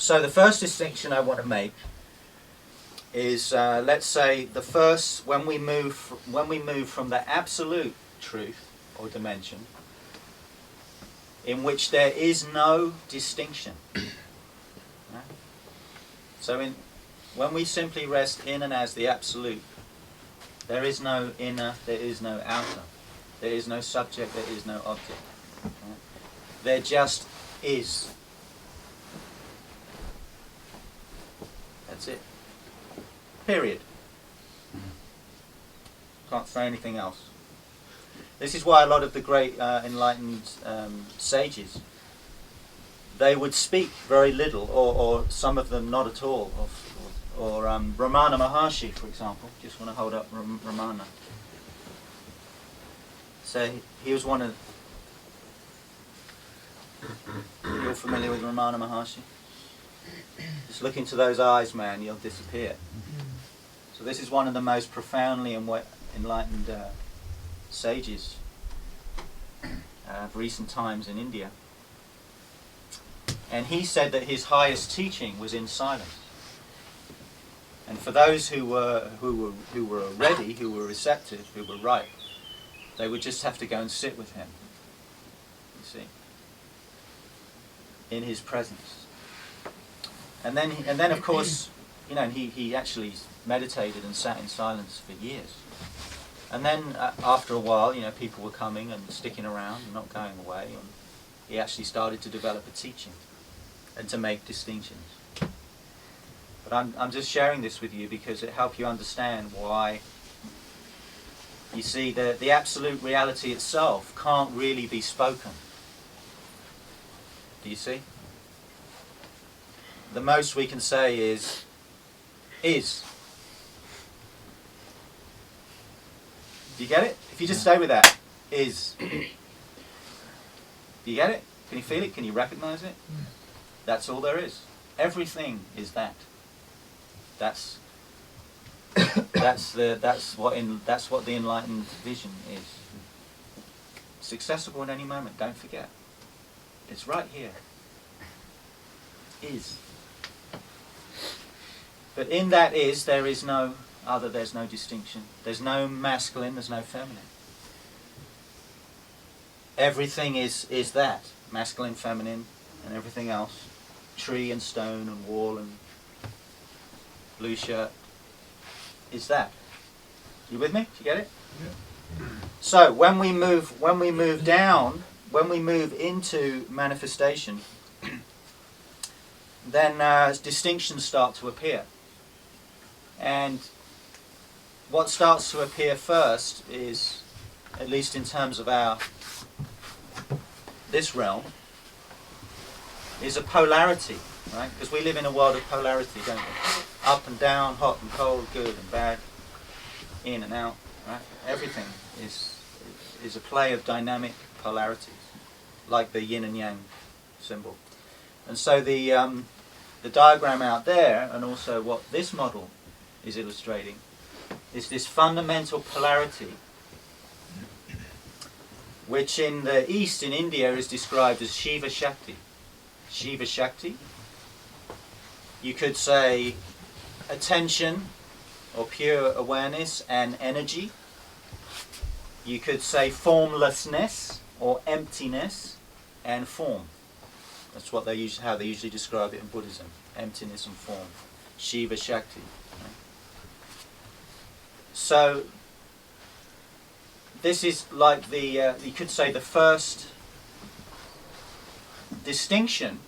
So the first distinction I want to make is, let's say, the first when we move from the absolute truth or dimension, in which there is no distinction. Right? So when we simply rest in and as the absolute, there is no inner, there is no outer, there is no subject, there is no object. Right? There just is. That's it. Period. Can't say anything else. This is why a lot of the great enlightened sages, they would speak very little, or some of them not at all. Or Ramana Maharshi, for example. Just want to hold up Ramana. So he was one of... You're familiar with Ramana Maharshi? Just look into those eyes, man, you'll disappear. So this is one of the most profoundly enlightened sages of recent times in India. And he said that his highest teaching was in silence. And for those who were ready, who were receptive, who were ripe, they would just have to go and sit with him. You see, in his presence. And then of course, you know, he actually meditated and sat in silence for years. And then after a while, you know, people were coming and sticking around and not going away, and he actually started to develop a teaching and to make distinctions. But I'm just sharing this with you because it helps you understand why, you see, the absolute reality itself can't really be spoken. Do you see? The most we can say is. Do you get it? If you just stay with that, is. Do you get it? Can you feel it? Can you recognize it? That's all there is. Everything is that. That's what the enlightened vision is. It's accessible at any moment. Don't forget. It's right here. Is. But in that is, there is no other, there's no distinction. There's no masculine, there's no feminine. Everything is that. Masculine, feminine, and everything else. Tree and stone and wall and blue shirt. Is that. You with me? Do you get it? Yeah. So when we move down, when we move into manifestation, then distinctions start to appear. And what starts to appear first is, at least in terms of this realm, is a polarity, right? Because we live in a world of polarity, don't we? Up and down, hot and cold, good and bad, in and out, right? Everything is a play of dynamic polarities, like the yin and yang symbol. And so the diagram out there, and also what this model is illustrating, is this fundamental polarity, which in the East, in India, is described as Shiva Shakti. Shiva Shakti. You could say attention or pure awareness and energy. You could say formlessness or emptiness and form. That's what how they usually describe it in Buddhism. Emptiness and form. Shiva Shakti. So this is like the, you could say the first distinction,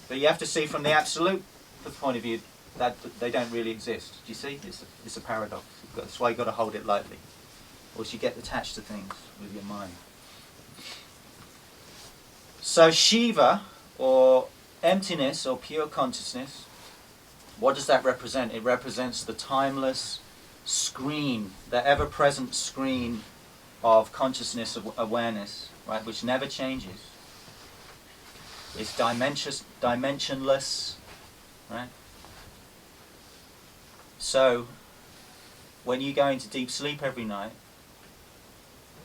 but you have to see from the absolute point of view that they don't really exist. Do you see? It's a paradox. That's why you've got to hold it lightly, or else you get attached to things with your mind. So Shiva, or emptiness, or pure consciousness, what does that represent? It represents the timeless screen, the ever-present screen of consciousness, of awareness, right, which never changes. It's dimensionless, right? So, when you go into deep sleep every night,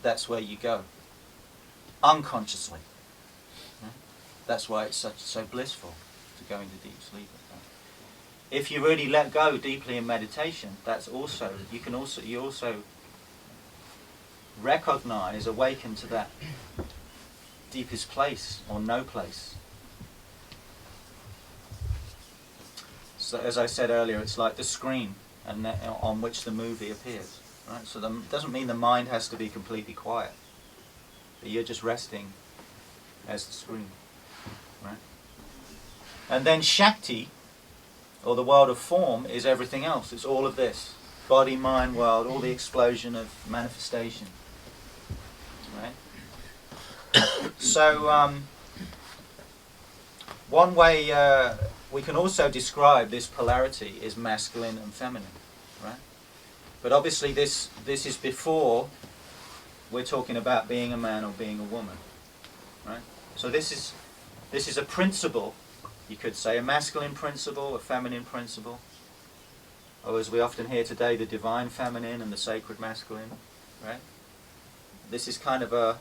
that's where you go, unconsciously. Right? That's why it's so blissful, to go into deep sleep. If you really let go deeply in meditation, that's also, you also recognize, awaken to that deepest place or no place. So as I said earlier, it's like the screen and on which the movie appears. Right? So it doesn't mean the mind has to be completely quiet, but you're just resting as the screen. Right? And then Shakti, or the world of form, is everything else. It's all of this. Body, mind, world, all the explosion of manifestation. Right? So, one way we can also describe this polarity is masculine and feminine. Right? But obviously this is before we're talking about being a man or being a woman. Right? So this is a principle. You could say a masculine principle, a feminine principle, or as we often hear today, the divine feminine and the sacred masculine, right? This is kind of a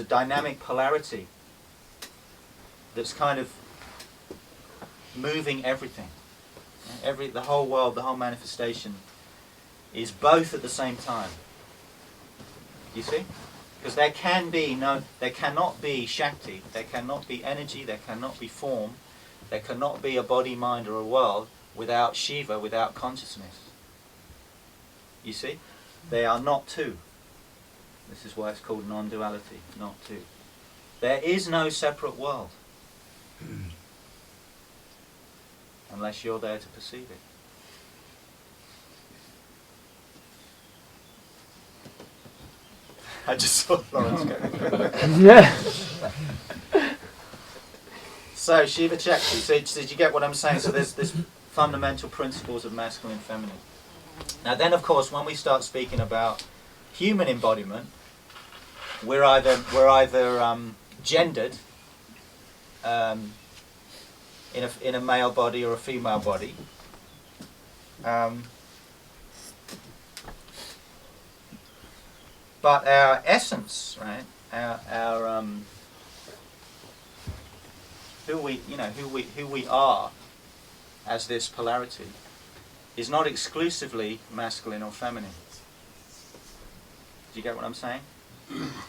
dynamic polarity that's kind of moving everything. The whole world, the whole manifestation is both at the same time. You see? Because there cannot be Shakti, there cannot be energy, there cannot be form, there cannot be a body, mind or a world without Shiva, without consciousness. You see? They are not two. This is why it's called non-duality, not two. There is no separate world. Unless you're there to perceive it. I just saw Lawrence go. Yeah. So Shiva Shakti. So did you get what I'm saying? So there's this fundamental principles of masculine and feminine. Now then, of course, when we start speaking about human embodiment, we're either gendered in a male body or a female body. But our essence, right? Our who we are as this polarity is not exclusively masculine or feminine. Do you get what I'm saying?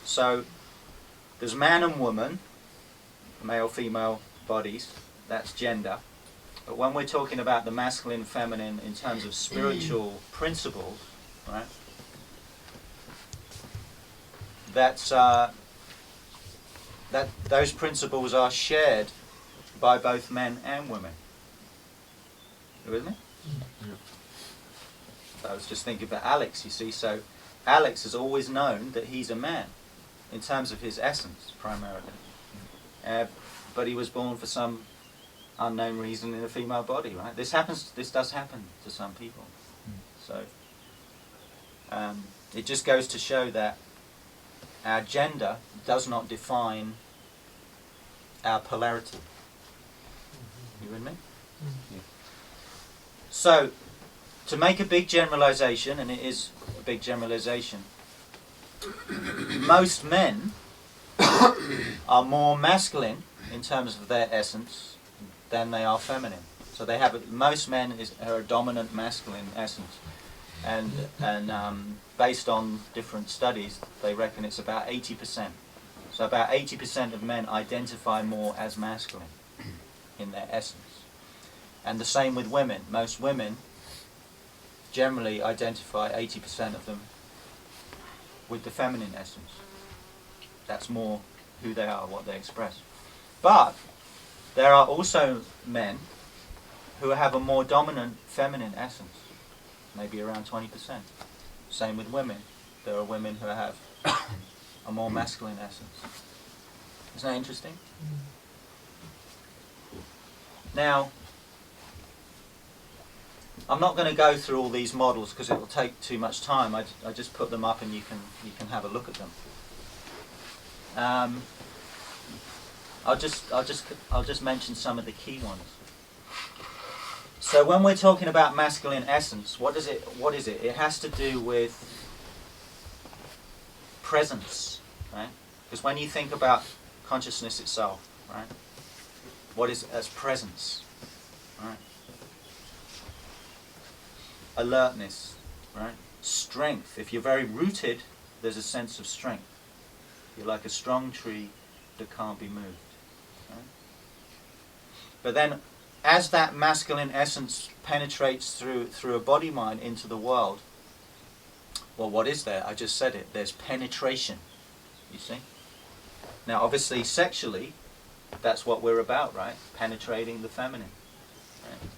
So there's man and woman, male, female bodies. That's gender. But when we're talking about the masculine and feminine in terms of spiritual principles, right? That's that those principles are shared by both men and women. You with me? Yeah. So I was just thinking about Alex, you see. So Alex has always known that he's a man in terms of his essence, primarily. But he was born for some unknown reason in a female body, right? This does happen to some people. So it just goes to show that our gender does not define our polarity. You with me? Yeah. So, to make a big generalization, and it is a big generalization, most men are more masculine in terms of their essence than they are feminine. So they have most men are a dominant masculine essence, and based on different studies, they reckon it's about 80%. So about 80% of men identify more as masculine in their essence. And the same with women. Most women generally identify 80% of them with the feminine essence. That's more who they are, what they express. But there are also men who have a more dominant feminine essence, maybe around 20%. Same with women. There are women who have a more masculine essence. Isn't that interesting? Now, I'm not going to go through all these models because it will take too much time. I just put them up and you can have a look at them. I'll just mention some of the key ones. So when we're talking about masculine essence, what is it? It has to do with presence, right? Because when you think about consciousness itself, right? What is as presence, right? Alertness, right? Strength. If you're very rooted, there's a sense of strength. You're like a strong tree that can't be moved. Right? But then, as that masculine essence penetrates through a body mind into the world, well, what is there? I just said it. There's penetration. You see? Now, obviously, sexually, that's what we're about, right? Penetrating the feminine. Right?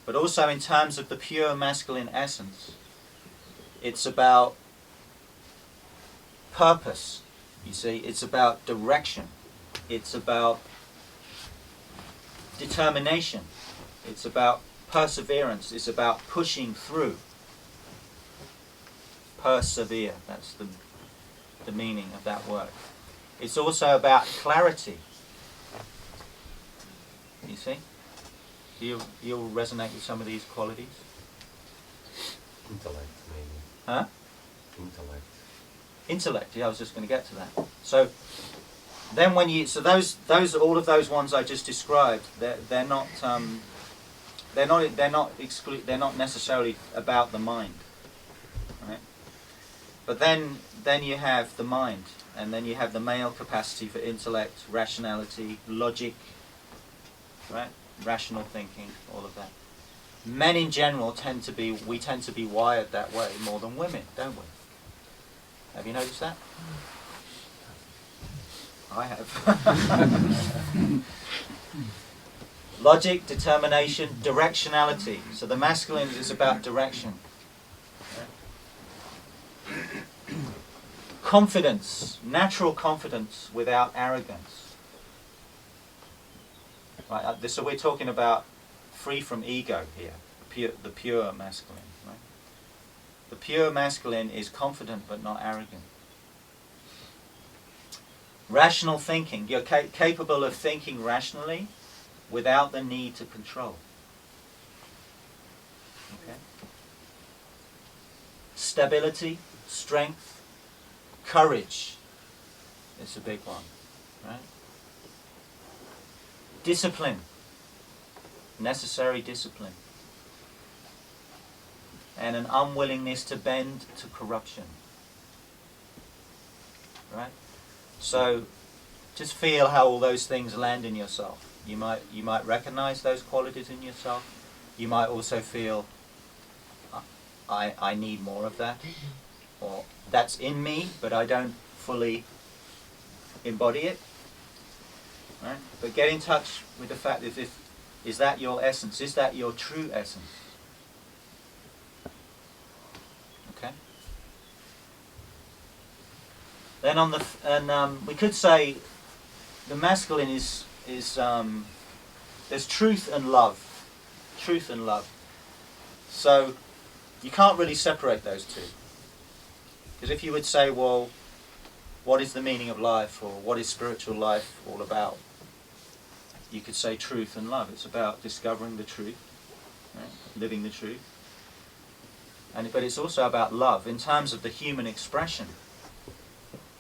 But also in terms of the pure masculine essence, it's about purpose. You see, it's about direction. It's about determination. It's about perseverance. It's about pushing through. Persevere, that's the meaning of that word. It's also about clarity. You see? You'll resonate with some of these qualities? Intellect, maybe. Huh? Intellect, yeah, I was just going to get to that. So then when you, so those all of those ones I just described, they're not necessarily about the mind, right? But then you have the mind, and then you have the male capacity for intellect, rationality, logic, right? Rational thinking, all of that. Men in general tend to be wired that way more than women, don't we? Have you noticed that? I have. Logic, determination, directionality. So the masculine is about direction. Confidence, natural confidence without arrogance. Right, so we're talking about free from ego here, the pure masculine. Right? The pure masculine is confident but not arrogant. Rational thinking, you're capable of thinking rationally without the need to control. Okay? Stability, strength, courage. It's a big one, right? Discipline, necessary discipline, and an unwillingness to bend to corruption. Right? So just feel how all those things land in yourself. You might recognize those qualities in yourself. You might also feel, I need more of that, or that's in me, but I don't fully embody it. Right? But get in touch with the fact that is that your essence? Is that your true essence? Okay. Then we could say the masculine is there's truth and love. Truth and love. So you can't really separate those two. Because if you would say, well, what is the meaning of life, or what is spiritual life all about? You could say truth and love. It's about discovering the truth, right? Living the truth. But it's also about love. In terms of the human expression,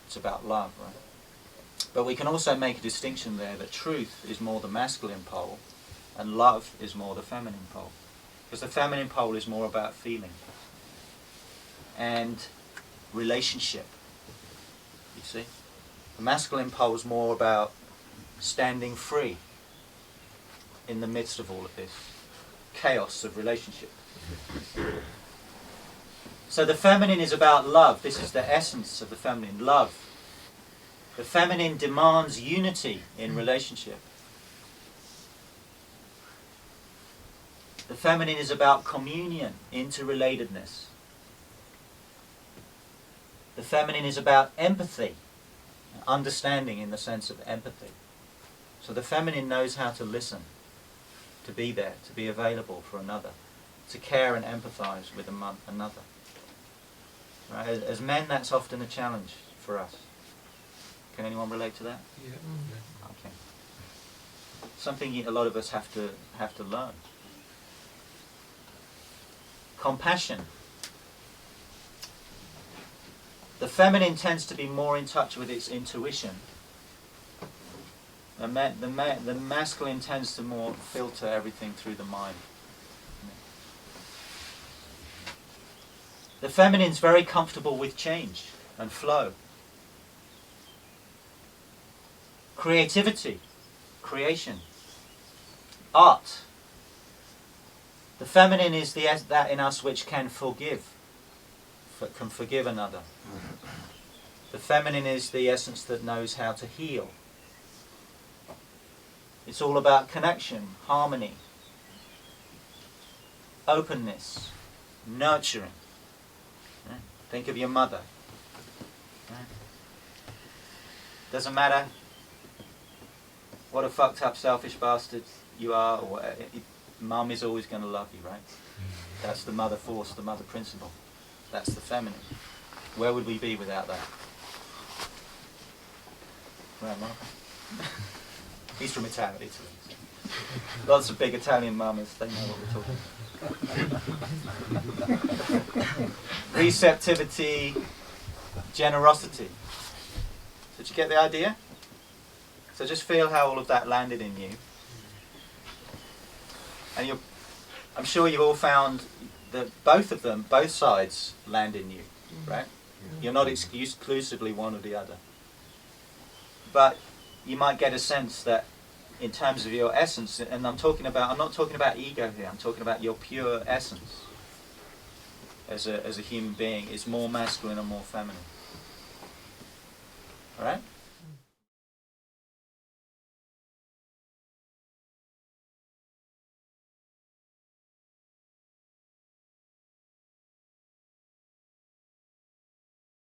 it's about love, right? But we can also make a distinction there that truth is more the masculine pole and love is more the feminine pole. Because the feminine pole is more about feeling and relationship. You see? The masculine pole is more about standing free in the midst of all of this chaos of relationship. So the feminine is about love. This is the essence of the feminine, love. The feminine demands unity in relationship. The feminine is about communion, interrelatedness. The feminine is about empathy, understanding in the sense of empathy. So the feminine knows how to listen, to be there, to be available for another, to care and empathize with another. Right? As men, that's often a challenge for us. Can anyone relate to that? Yeah. Okay. Something a lot of us have to learn. Compassion. The feminine tends to be more in touch with its intuition, The masculine tends to more filter everything through the mind. The feminine's very comfortable with change and flow. Creativity, creation, art. The feminine is that in us which can forgive another. The feminine is the essence that knows how to heal. It's all about connection, harmony, openness, nurturing. Think of your mother. Doesn't matter what a fucked up, selfish bastard you are, or mum is always going to love you, right? That's the mother force, the mother principle. That's the feminine. Where would we be without that? Where am I? He's from Italy. Lots of big Italian mamas, they know what we're talking about. Receptivity, generosity. Did you get the idea? So just feel how all of that landed in you. And I'm sure you've all found that both sides land in you, right? You're not exclusively one or the other. But you might get a sense that in terms of your essence, and I'm not talking about ego here, I'm talking about your pure essence as a human being is more masculine or more feminine. Alright?